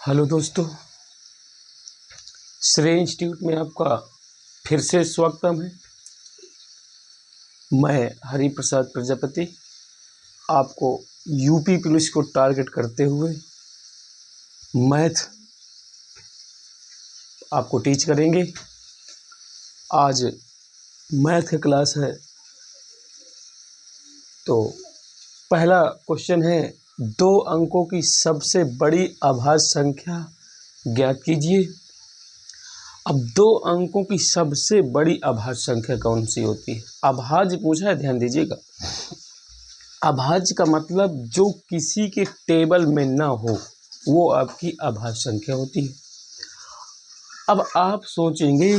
Hello दोस्तों, श्रेय institute में आपका फिर से स्वागतम है। मैं हरि प्रसाद प्रजापति आपको यूपी पुलिस को टारगेट करते हुए मैथ आपको टीच करेंगे। आज मैथ की क्लास है, तो पहला क्वेश्चन है, 2 अंकों की सबसे बड़ी अभाज्य संख्या ज्ञात कीजिए। अब 2 अंकों की सबसे बड़ी अभाज्य संख्या कौन सी होती है? अभाज्य पूछा है, ध्यान दीजिएगा। अभाज्य का मतलब जो किसी के टेबल में ना हो, वो आपकी अभाज्य संख्या होती है। अब आप सोचेंगे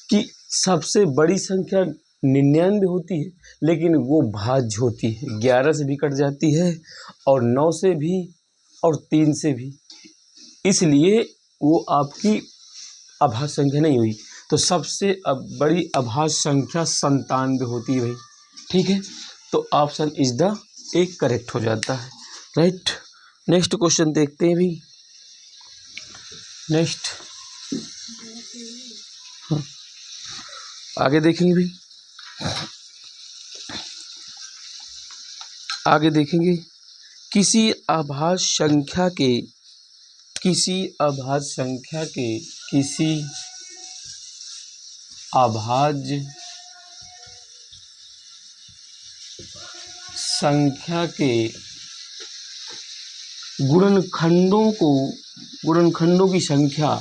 कि सबसे बड़ी संख्या 99 होती है, लेकिन वो भाज्य होती है, 11 से भी कट जाती है और 9 से भी और 3 से भी, इसलिए वो आपकी अभाज्य संख्या नहीं हुई। तो सबसे बड़ी अभाज्य संख्या 97 होती है भाई। ठीक है, तो ऑप्शन इज द एक करेक्ट हो जाता है, राइट। नेक्स्ट क्वेश्चन देखते हैं भाई। नेक्स्ट आगे देखेंगे भाई, आगे देखेंगे। किसी अभाज्य संख्या के किसी अभाज्य संख्या के गुणनखंडों की संख्या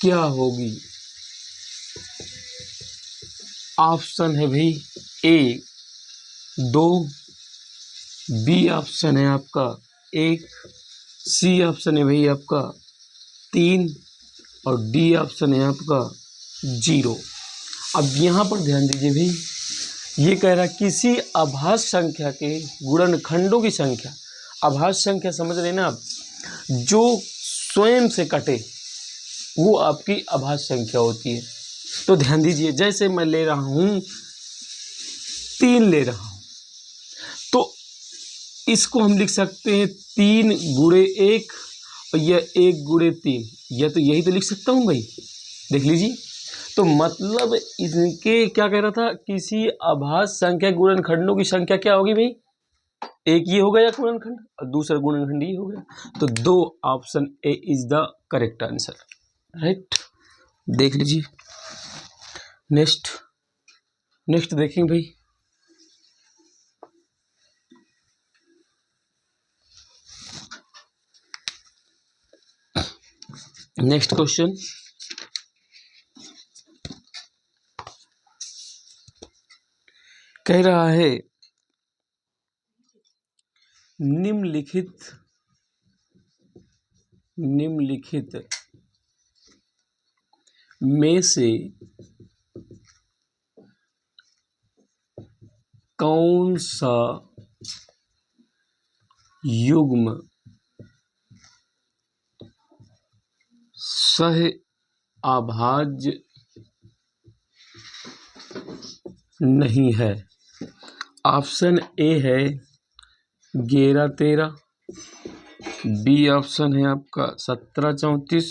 क्या होगी? ऑप्शन है भाई ए 2, बी ऑप्शन है आपका 1, सी ऑप्शन है भाई आपका 3 और डी ऑप्शन है आपका 0। अब यहाँ पर ध्यान दीजिए भाई, ये कह रहा है किसी अभाज्य संख्या के गुणनखंडों की संख्या। अभाज्य संख्या समझ रहे ना आप, जो स्वयं से कटे वो आपकी अभाज्य संख्या होती है। तो ध्यान दीजिए, जैसे मैं ले रहा हूँ 3 ले रहा हूँ, तो इसको हम लिख सकते हैं 3 गुणे 1 और यह 1 गुणे 3, यह तो यही तो लिख सकता हूँ भाई, देख लीजिए। तो मतलब इनके क्या कह रहा था, किसी अभाज्य संख्या गुणनखंडों की संख्या क्या होगी भाई? एक ये हो गया गुणनखंड और दूसरा गुणनखंड ये हो गया। तो 2 option A is the correct answer, right. देख लीजिए। नेक्स्ट देखेंगे भाई। नेक्स्ट क्वेश्चन, कह रहा है निम्नलिखित में से कौन सा युग्म सह अभाज्य नहीं है? ऑप्शन ए है 11 13, बी ऑप्शन है आपका 17 34,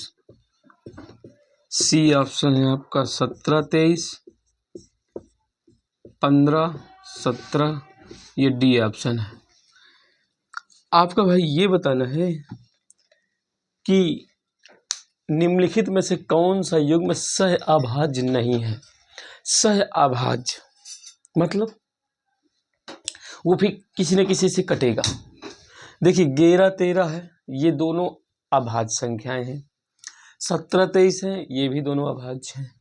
सी ऑप्शन है आपका 17 23, 15 17, ये डी ऑप्शन है। आपका भाई ये बताना है कि निम्नलिखित में से कौन सा युग्म सह अभाज्य नहीं है। सह अभाज्य मतलब वो भी किसी न किसी से कटेगा। देखिए 11 13 है, ये दोनों अभाज्य संख्याएं हैं। 17 23 है, ये भी दोनों अभाज्य हैं।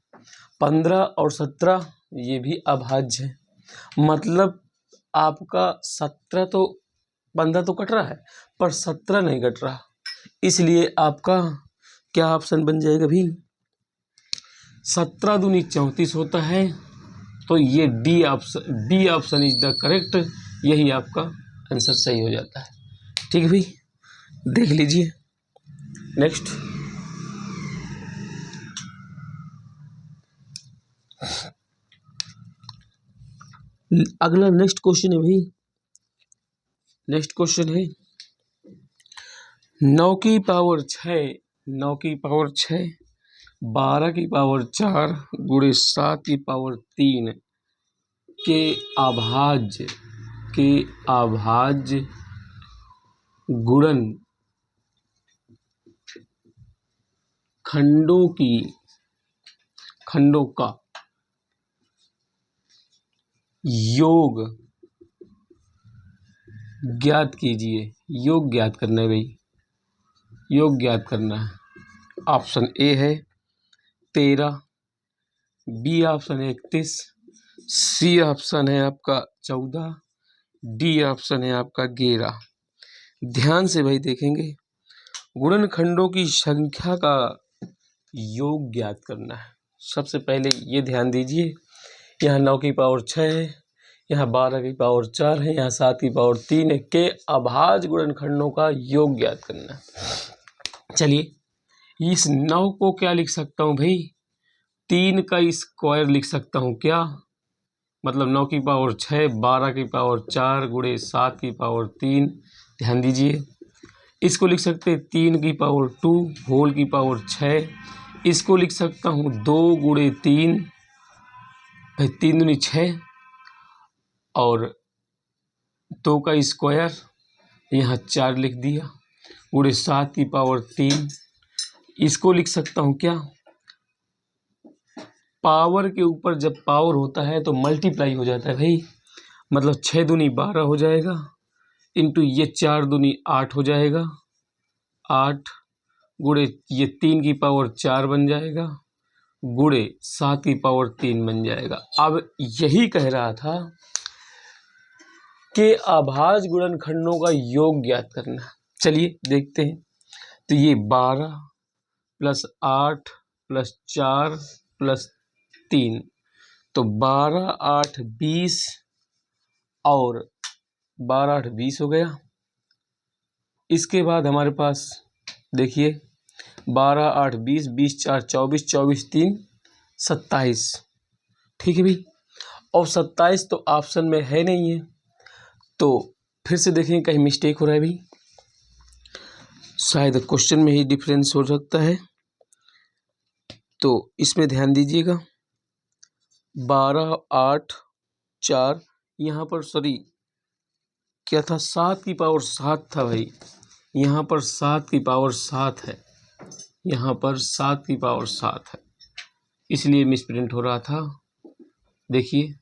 15 और 17 ये भी अभाज्य है। मतलब आपका 17 तो 15 तो कट रहा है, पर 17 नहीं कट रहा, इसलिए आपका क्या ऑप्शन बन जाएगा भी? 17 दूनी 34 होता है, तो ये D option is the correct, यही आपका आंसर सही हो जाता है। ठीक है भाई, देख लीजिए। नेक्स्ट अगला नेक्स्ट क्वेश्चन है भाई, नेक्स्ट क्वेश्चन है 9 की पावर 6, 9 की पावर 6, 12 की पावर 4 गुणे 7 की पावर 3 के अभाज्य गुणन खंडों का योग ज्ञात कीजिए। योग ज्ञात करना है भाई, योग ज्ञात करना है। ऑप्शन ए है 13, बी ऑप्शन है 31, सी ऑप्शन है आपका 14, डी ऑप्शन है आपका 11। ध्यान से भाई देखेंगे, गुणनखंडों की संख्या का योग ज्ञात करना है। सबसे पहले ये ध्यान दीजिए, यहाँ 9 की पावर 6 है, यहाँ 12 की पावर 4 है, यहाँ 7 की पावर 3 है, के अभाज्य गुणनखंडों का योग ज्ञात करना है। चलिए इस 9 को क्या लिख सकता हूँ भाई, 3 का स्क्वायर लिख सकता हूँ क्या, मतलब 9 की पावर 6, 12 की पावर 4 गुणे 7 की पावर 3। ध्यान दीजिए, इसको लिख सकते हैं 3 की पावर 2 होल की पावर 6। इसको लिख सकता हूँ 2 गुणे 3, भाई 3 दूनी 6 और 2 का स्क्वायर, यहाँ 4 लिख दिया, गुणे 7 की पावर 3। इसको लिख सकता हूँ क्या, पावर के ऊपर जब पावर होता है तो मल्टीप्लाई हो जाता है भाई, मतलब 6 दूनी 12 हो जाएगा, इंटू ये 4 दूनी 8 हो जाएगा, 8 गुणे ये 3 की पावर 4 बन जाएगा, गुणे 7 की पावर 3 बन जाएगा। अब यही कह रहा था कि अभाज्य गुणनखंडों का योग ज्ञात करना। चलिए देखते हैं, तो ये 12 प्लस 8 प्लस 4 प्लस 3, तो 12 8 20 और 12 8 20 हो गया। इसके बाद हमारे पास देखिए 12 8 20, 20 4 24, 24 3 27, ठीक है भाई। और 27 तो ऑप्शन में है नहीं है, तो फिर से देखें कहीं मिस्टेक हो रहा है भाई, शायद क्वेश्चन में ही डिफरेंस हो सकता है, तो इसमें ध्यान दीजिएगा। 12 8 4 यहाँ पर सॉरी क्या था, 7 की पावर 7 था भाई, यहाँ पर 7 की पावर 7 है, यहाँ पर 7 की पावर 7 है, इसलिए मिसप्रिंट हो रहा था। देखिए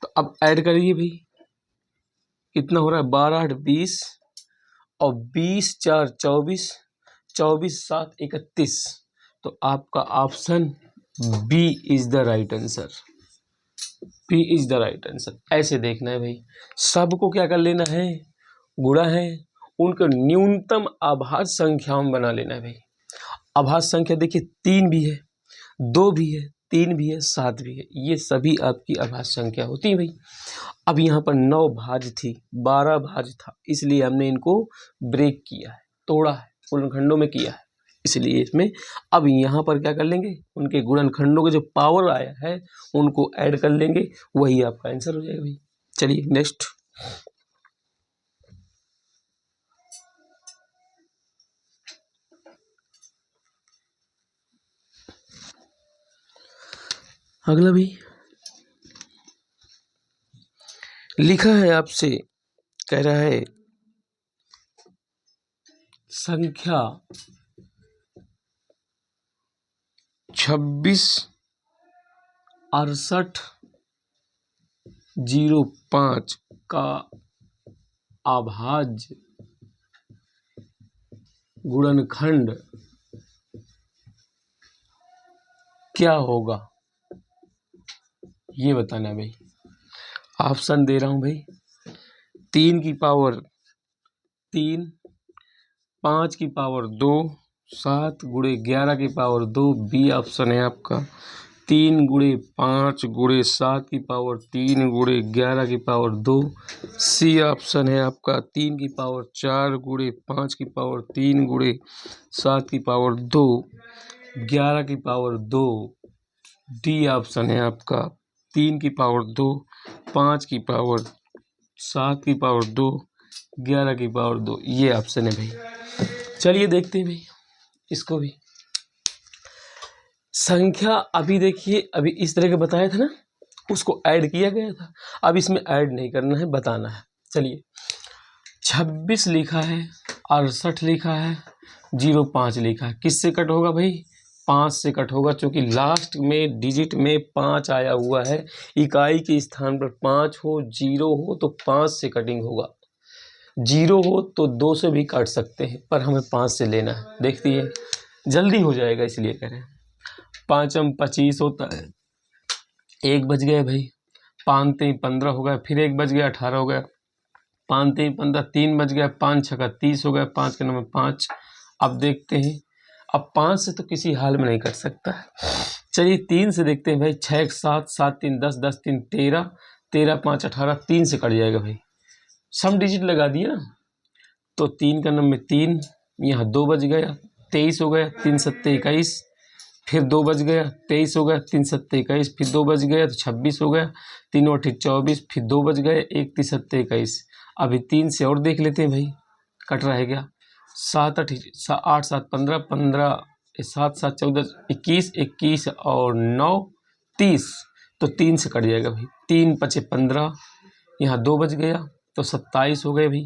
तो अब ऐड करिए भाई, कितना हो रहा है, 12 8 20 और 20 4 24, 24 7 31, तो आपका option B is the right answer, B is the right answer. ऐसे देखना है भाई, सबको क्या कर लेना है, गुणा है, उनको न्यूनतम अभाज्य संख्याओं में बना लेना है भाई। अभाज्य संख्या देखिए 3 भी है, 2 भी है, 3 भी है, 7 भी है, ये सभी आपकी अभाज्य संख्या होती है भाई। अब यहाँ पर 9 भाज्य थी, 12 भाज्य था, इसलिए हमने इनको ब्रेक किया है, तोड़ा है, गुणनखंडों में किया है, इसलिए इसमें अब यहाँ पर क्या कर लेंगे, उनके गुणनखंडों के जो पावर आया है उनको ऐड कर लेंगे, वही आपका आंसर हो जाएगा भाई। चलिए नेक्स्ट, अगला भी लिखा है आपसे, कह रहा है संख्या 26 68 05 का अभाज्य गुणनखंड क्या होगा, ये बताना है भाई। ऑप्शन दे रहा हूं भाई, 3 की पावर 3, 5 की पावर 2, 7 गुणे 11 की पावर 2, बी ऑप्शन है आपका 3 गुणे 5 गुणे 7 की पावर 3 गुणे 11 की पावर 2, सी ऑप्शन है आपका 3 की पावर 4 गुणे 5 की पावर 3 गुणे 7 की पावर 2, 11 की पावर 2, डी ऑप्शन है आपका 3 की पावर 2, 5 की पावर 7 की पावर 2 11 की पावर 2, ये ऑप्शन है भाई। चलिए देखते हैं भाई इसको भी। संख्या अभी देखिए, अभी इस तरह के बताया था ना, उसको ऐड किया गया था। अब इसमें ऐड नहीं करना है, बताना है। चलिए 26 लिखा है, 68 लिखा है, 05 लिखा है। किससे कट होगा भाई? 5 से कट होगा, क्योंकि लास्ट में डिजिट में 5 आया हुआ है। इकाई के स्थान पर 5 हो, 0 हो तो 5 से कटिंग होगा। 0 हो तो 2 से भी काट सकते हैं, पर हमें 5 से लेना है। देखती है जल्दी हो जाएगा, इसलिए कह रहे हैं। 5 25 होता है, 1 बज गया भाई। 5 3 15 हो गया, फिर 1 बज गया 18 हो गया। 5 3 15, 3 बज गया, 5 6 30 हो गया, 5 के नंबर 5। अब देखते हैं, अब 5 से तो किसी हाल में नहीं कट सकता है। चलिए 3 से देखते हैं भाई। 6 7 7 3 10 10 3 13 13 5 18, 3 से कट जाएगा भाई। सम डिजिट लगा दिए ना, तो 3 का नंबर 3, यहाँ 2 बज गया, 23 हो गया, 3 7 21, फिर 2 बज गया, 23 हो गया, 3 7 21, फिर 2 बज गया तो 26 हो गया, 3 8 24, फिर 2 बज गए, 1 3 7 21। अभी 3 से और देख लेते हैं भाई, कट रहा है क्या? 7 8 8 7 15 15, 7 7 14 21 21 और 9 30, तो 3 से कट जाएगा भाई। 3 5 15, यहाँ 2 बज गया तो 27 हो गए भाई।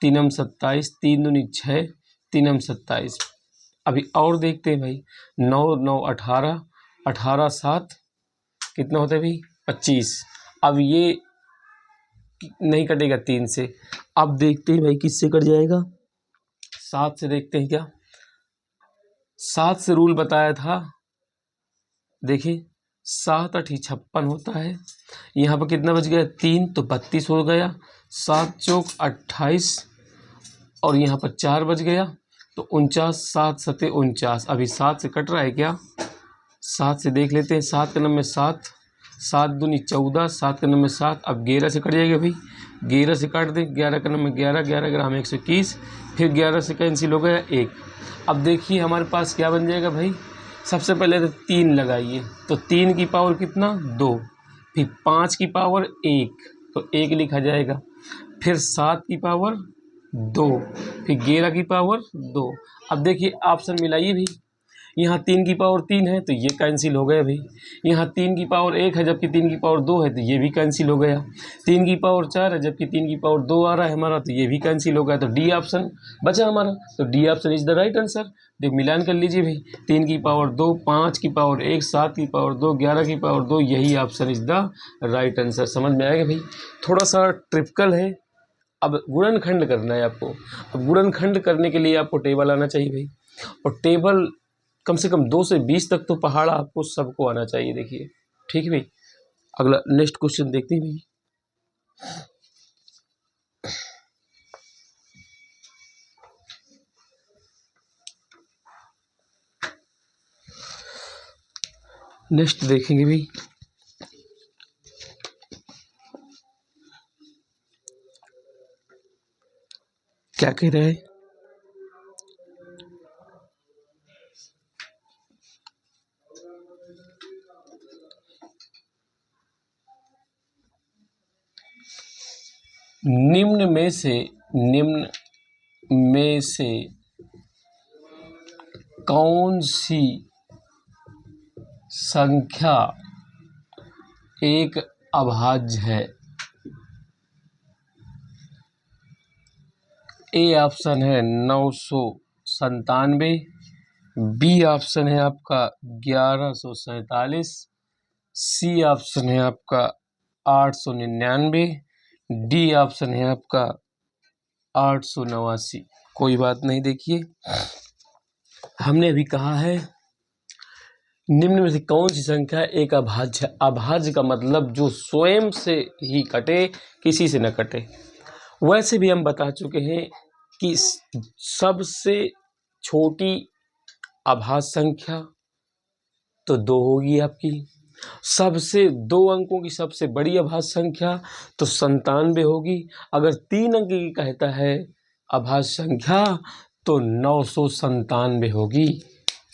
3 हम 27, 3 दूनी 6, 3 हम 27। अभी और देखते हैं भाई। 9 9 18, 18 7 कितना होता है भाई? 25। अब ये नहीं कटेगा 3 से। अब देखते हैं भाई किससे कट जाएगा। 7 से देखते हैं क्या? 7 से रूल बताया था, देखिए 7 8 56 होता है। यहाँ पर कितना बच गया? 3, तो 32 हो गया। 7 चौक 28 और यहाँ पर 4 बज गया तो 49, 7 7 49। अभी 7 से कट रहा है क्या? 7 से देख लेते हैं। 7 का नंबर 7, 7 दूनी 14, 7 का नंबर 7। अब 11 से कट जाएगा भाई। 11 से काट दें। 11 का नंबर 11, 11 ग्राम 121, फिर 11 से कैंसिल हो गया 1। अब देखिए हमारे पास क्या बन जाएगा भाई। सबसे पहले तो 3 लगाइए, तो 3 की पावर कितना? 2, फिर 5 की पावर 1, तो 1 लिखा जाएगा। फिर 7 की पावर 2, फिर 11 की पावर 2। अब देखिए ऑप्शन मिलाइए भी। यहाँ 3 की पावर 3 है तो ये कैंसिल हो गया भाई। यहाँ 3 की पावर 1 है जबकि 3 की पावर 2 है तो ये भी कैंसिल हो गया। 3 की पावर 4 है जबकि 3 की पावर 2 आ रहा है हमारा, तो ये भी कैंसिल हो गया। तो डी ऑप्शन बचा हमारा, तो D option is the right answer. देख मिलान कर लीजिए भाई। 3 की पावर 2, 5 की पावर 1, 7 की पावर 2, 11 की पावर 2, यही option is the right answer. समझ में आएगा भाई। थोड़ा सा ट्रिपिकल है। अब गुणनखंड करना है आपको। अब गुणनखंड करने के लिए आपको टेबल आना चाहिए भाई, और टेबल कम से कम 2 से 20 तक तो पहाड़ा आपको सबको आना चाहिए। देखिए ठीक है भाई। अगला नेक्स्ट क्वेश्चन देखते हैं भाई। नेक्स्ट देखेंगे भाई। क्या कह रहा है? निम्न में से कौन सी संख्या एक अभाज्य है? ए ऑप्शन है 997, बी ऑप्शन है आपका 1147, सी ऑप्शन है आपका 899, डी ऑप्शन है आपका 889। कोई बात नहीं। देखिए हमने अभी कहा है निम्न में से कौन सी संख्या एक अभाज्य है। अभाज्य का मतलब जो स्वयं से ही कटे, किसी से न कटे। वैसे भी हम बता चुके हैं कि सबसे छोटी अभाज्य संख्या तो 2 होगी आपकी। सबसे 2 अंकों की सबसे बड़ी अभाज्य संख्या तो 97 होगी। अगर 3 अंक की कहता है अभाज्य संख्या तो 997 होगी।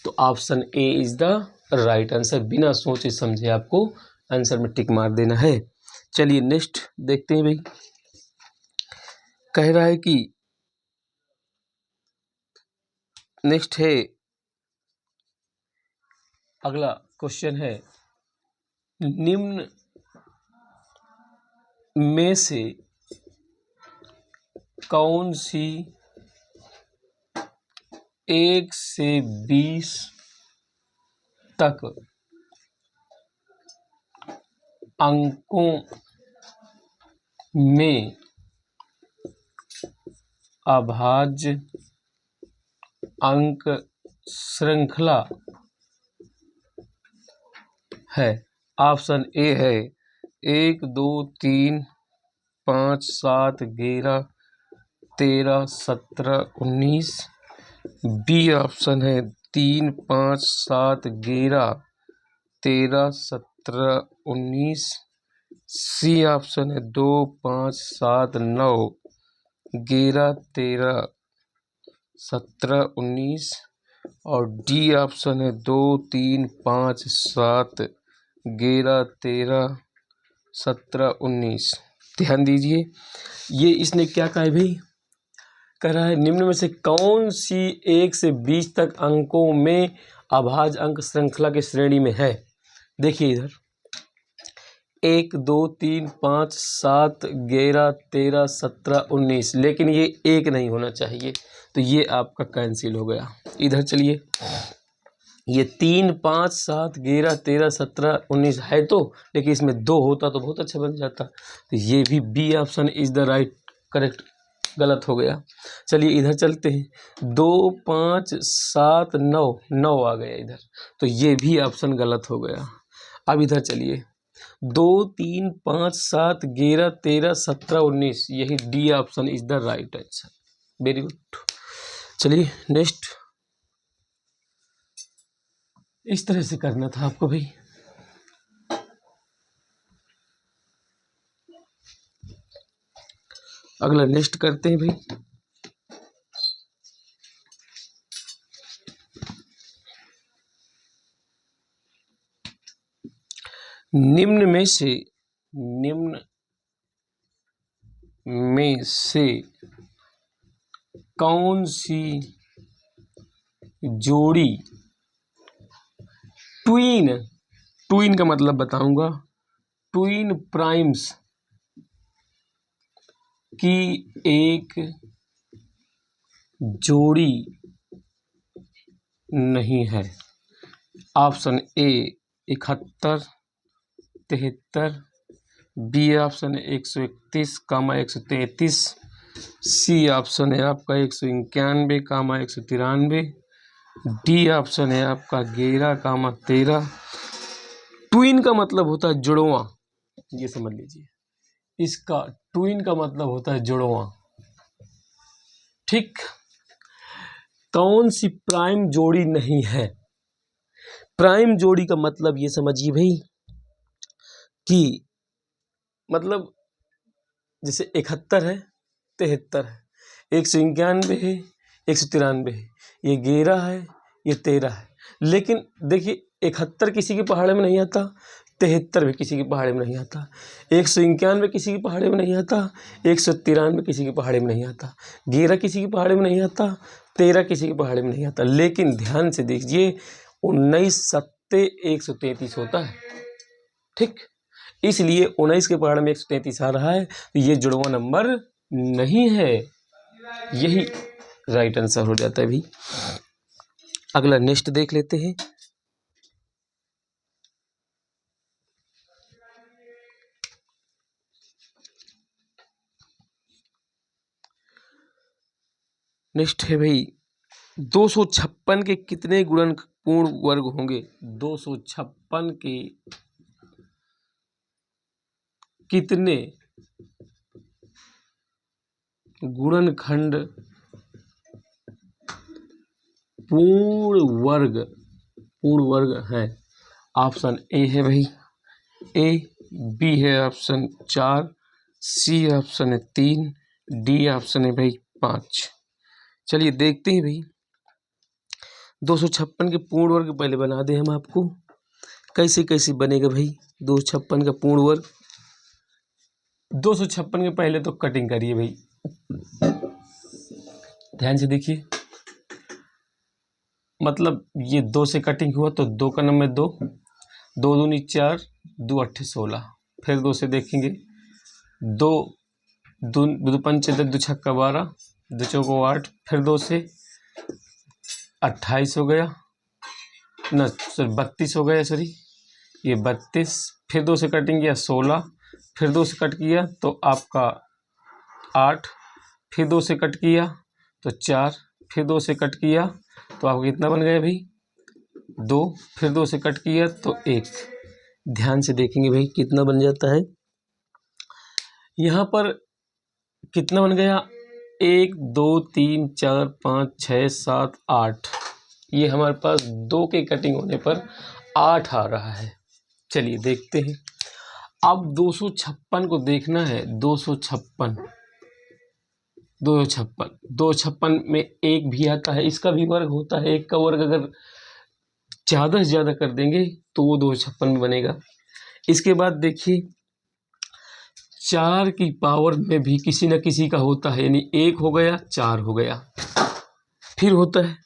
तो option A is the right answer. बिना सोचे समझे आपको आंसर में टिक मार देना है। चलिए नेक्स्ट देखते हैं भाई। कह रहा है कि नेक्स्ट है, अगला क्वेश्चन है, निम्न में से कौन सी 1 से 20 तक अंकों में अभाज्य अंक श्रृंखला है। ऑप्शन ए है 1 2 3 5 7 11 13 17 19। बी ऑप्शन है 3 5 7 11 13 17 19। सी ऑप्शन है 2 5 7 9 11 13 17 19। और डी ऑप्शन है 2 3 5 7 11 13 17 19। ध्यान दीजिए, ये इसने क्या कहा है भाई, कह रहा है निम्न में से कौन सी 1 से 20 तक अंकों में अभाज्य अंक श्रृंखला की श्रेणी में है। देखिए इधर 1 2 3 5 7 11 13 17 19, लेकिन ये 1 नहीं होना चाहिए, तो ये आपका कैंसिल हो गया। इधर चलिए, ये 3 5 7 11 13 17 19 है तो, लेकिन इसमें 2 होता तो बहुत अच्छा बन जाता, तो ये भी B option is the right correct, गलत हो गया। चलिए इधर चलते हैं, 2 5 7 9 9 आ गया इधर, तो ये भी ऑप्शन गलत हो गया। अब इधर चलिए, 2 3 5 7 11 13 17 19, यही D option is the right answer. Very good. चलिए नेक्स्ट, इस तरह से करना था आपको भाई। अगला नेक्स्ट करते हैं भाई। निम्न में से कौन सी जोड़ी ट्वीन का मतलब बताऊंगा, ट्वीन प्राइम्स की एक जोड़ी नहीं है। ऑप्शन ए 71 73, बी ऑप्शन है 131 कामा 133, सी ऑप्शन है आपका 191 कामा 193, डी ऑप्शन है आपका 11 कामा 13। ट्विन का मतलब होता है जुड़वा, ये समझ लीजिए, इसका ट्विन का मतलब होता है जुड़वा। ठीक, कौन सी प्राइम जोड़ी नहीं है। प्राइम जोड़ी का मतलब ये समझिए भाई कि मतलब जैसे 71 है 73 है, 191 है 193 है, ये 11 है ये 13 है, लेकिन देखिए 71 किसी के पहाड़े में नहीं आता, 73 भी किसी के पहाड़े में नहीं आता, 191 किसी के पहाड़े में नहीं आता, 193 किसी के पहाड़े में नहीं आता, 11 किसी के पहाड़े में नहीं आता, 13 किसी के पहाड़े में नहीं आता। लेकिन ध्यान से देखिए 19 सत्ते 133 होता है। ठीक, इसलिए 19 के पहाड़ में 133 आ रहा है, तो ये जुड़वा नंबर नहीं है, यही राइट आंसर हो जाता है भाई। अगला नेक्स्ट देख लेते हैं। नेक्स्ट है भाई 256 के कितने गुणन पूर्ण वर्ग होंगे। 256 के कितने गुणनखंड पूर्ण वर्ग है। ऑप्शन ए है भाई ए, बी है ऑप्शन 4, सी ऑप्शन है 3, डी ऑप्शन है भाई 5। चलिए देखते हैं भाई 256 के पूर्ण वर्ग पहले बना दें हम आपको, कैसे कैसे बनेगा भाई 256 का पूर्ण वर्ग। 256 के पहले तो कटिंग करिए भाई, ध्यान से देखिए। मतलब ये 2 से कटिंग हुआ तो 2 का नंबर 2, 2 दूनी 4, 2 अट्ठे 16। फिर 2 से देखेंगे, 2 दो पंच 10, 2 छक्का 12, 2 चौको 8। फिर 2 से 28 हो गया ना, सॉरी 32 हो गया, सॉरी ये 32। फिर 2 से कटिंग किया 16, फिर 2 से कट किया तो आपका 8, फिर 2 से कट किया तो 4, फिर 2 से कट किया तो आपका कितना बन गया भाई 2, फिर 2 से कट किया तो 1। ध्यान से देखेंगे भाई कितना बन जाता है यहाँ पर, कितना बन गया 1 2 3 4 5 6 7 8। ये हमारे पास 2 के कटिंग होने पर 8 आ रहा है। चलिए देखते हैं। अब 256 को देखना है, 256 में एक भी आता है, इसका भी वर्ग होता है। एक का वर्ग अगर ज़्यादा से ज़्यादा कर देंगे तो वो 256 में बनेगा। इसके बाद देखिए 4 की पावर में भी किसी न किसी का होता है, यानी 1 हो गया 4 हो गया, फिर होता है।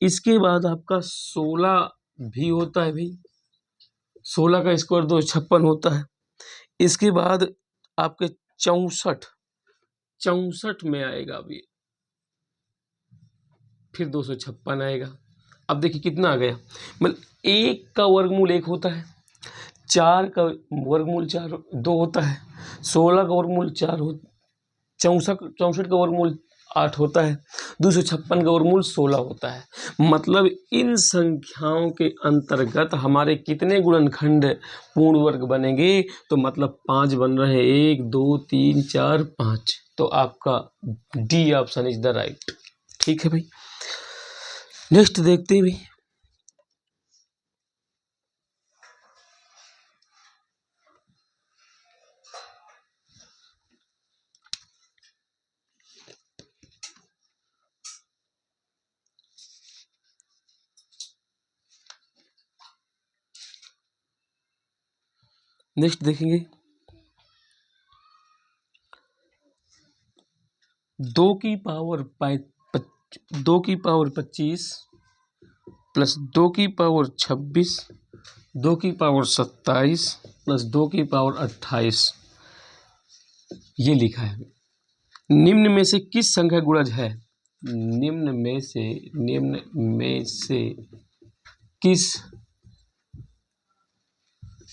इसके बाद आपका 16 भी होता है भाई, 16 का स्क्वायर 256 होता है। इसके बाद आपके 64 में आएगा अभी, फिर 256 आएगा। अब देखिए कितना आ गया, मतलब 1 का वर्गमूल 1 होता है, 4 का वर्गमूल 2 होता है, 16 का वर्गमूल 4 हो, 64 का वर्गमूल 8 होता है, 256 का वर्गमूल 16 होता है। मतलब इन संख्याओं के अंतर्गत हमारे कितने गुणनखंड पूर्ण वर्ग बनेंगे, तो मतलब 5 बन रहे हैं, 1 2 3 4 5। तो आपका D option is the right. ठीक है भाई, नेक्स्ट देखते हैं भाई। नेक्स्ट देखेंगे 2 की पावर 25 प्लस 2 की पावर 26, 2 की पावर 27 प्लस 2 की पावर 28, ये लिखा है। निम्न में से किस संख्या गुणज है? निम्न में से किस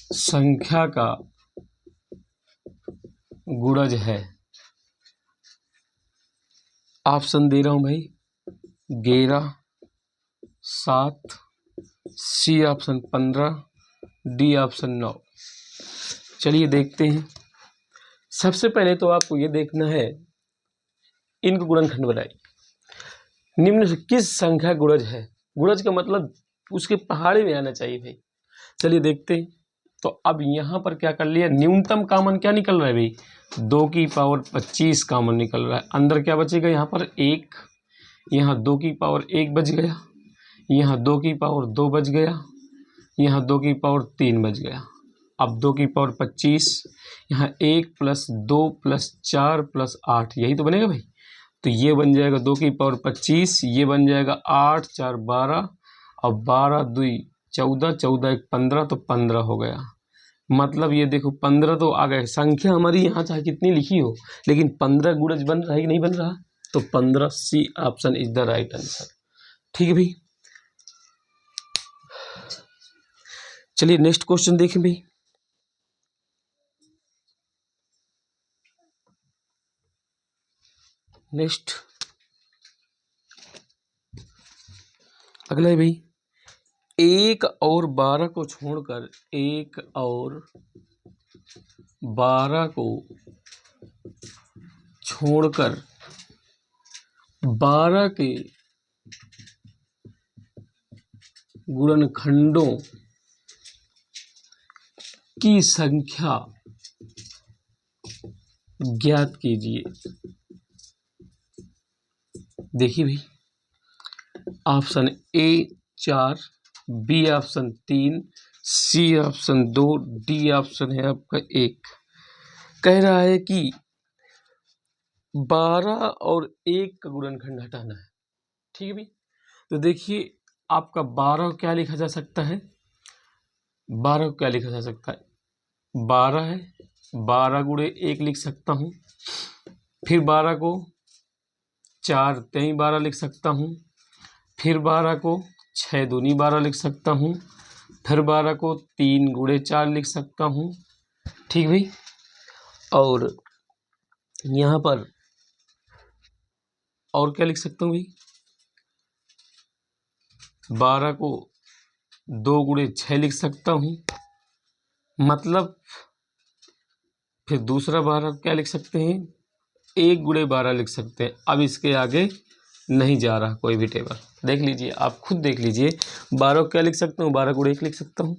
संख्या का गुणज है? ऑप्शन दे रहा हूं भाई, 11, 7, सी ऑप्शन 15, डी ऑप्शन 9। चलिए देखते हैं। सबसे पहले तो आपको ये देखना है इनको गुणनखंड बनाइए। निम्न से किस संख्या गुणज है? गुणज का मतलब उसके पहाड़े में आना चाहिए भाई। चलिए देखते हैं। तो अब यहाँ पर क्या कर लिया, न्यूनतम कॉमन क्या निकल रहा है भाई, 2 की पावर 25 कॉमन निकल रहा है। अंदर क्या बचेगा, यहाँ पर 1, यहाँ 2 की पावर 1 बच गया, यहाँ 2 की पावर 2 बच गया, यहाँ 2 की पावर 3 बच गया। अब 2 की पावर 25, यहाँ 1 प्लस 2 प्लस 4 प्लस 8, यही तो बनेगा भाई। तो ये बन जाएगा 2 की पावर 25, ये बन जाएगा 8 4 12 और 12 2 14, 14 1 15, तो 15 हो गया। मतलब ये देखो 15 तो आ गए। संख्या हमारी यहाँ चाहे कितनी लिखी हो, लेकिन 15 गुणज बन रहा है कि नहीं बन रहा, तो 15, C option is the right answer. ठीक है भाई, चलिए नेक्स्ट क्वेश्चन देखें भाई। नेक्स्ट अगला है भाई, 1 और 12 को छोड़कर 1 और 12 को छोड़कर 12 के गुणनखंडों की संख्या ज्ञात कीजिए। देखिए भाई, option A 4, B option 3, C option 2, D option है आपका 1। कह रहा है कि 12 और 1 का गुणनखंड हटाना है। ठीक है भाई, तो देखिए आपका 12 क्या लिखा जा सकता है, 12 को क्या लिखा जा सकता है, 12 है, 12 गुणे 1 लिख सकता हूँ, फिर 12 को 4 तेई 12 लिख सकता हूँ, फिर 12 को 6 दूनी 12 लिख सकता हूँ, फिर 12 को 3 गुणे 4 लिख सकता हूँ। ठीक भाई, और यहाँ पर और क्या लिख सकता हूँ भाई, 12 को 2 गुणे 6 लिख सकता हूँ, मतलब फिर दूसरा 12 क्या लिख सकते हैं, 1 गुणे 12 लिख सकते हैं। अब इसके आगे नहीं जा रहा कोई भी टेबल, देख लीजिए, आप खुद देख लीजिए। 12 को क्या लिख सकता हूँ, 12 गुणे 1 लिख सकता हूँ,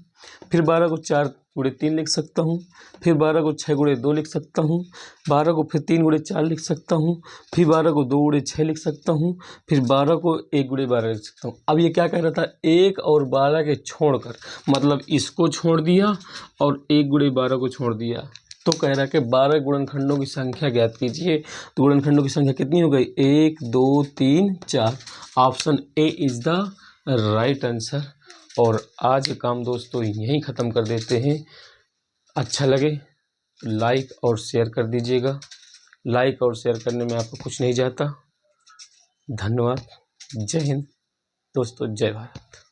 फिर 12 को 4 गुणे 3 लिख सकता हूँ, फिर 12 को 6 गुणे 2 लिख सकता हूँ, 12 को फिर 3 गुणे 4 लिख सकता हूँ, फिर 12 को 2 गुणे 6 लिख सकता हूँ, फिर 12 को 1 गुणे 12 लिख सकता हूँ। अब ये क्या कह रहा था, 1 और 12 के छोड़कर, मतलब इसको छोड़ दिया और 1 गुणे 12 को छोड़ दिया, तो कह रहा है कि 12 गुणनखंडों की संख्या ज्ञात कीजिए। तो गुणनखंडों की संख्या कितनी हो गई, 1 2 3 4। Option A is the right answer. और आज का काम दोस्तों यहीं ख़त्म कर देते हैं। अच्छा लगे तो लाइक और शेयर कर दीजिएगा। लाइक और शेयर करने में आपको कुछ नहीं जाता। धन्यवाद। जय हिंद दोस्तों, जय भारत।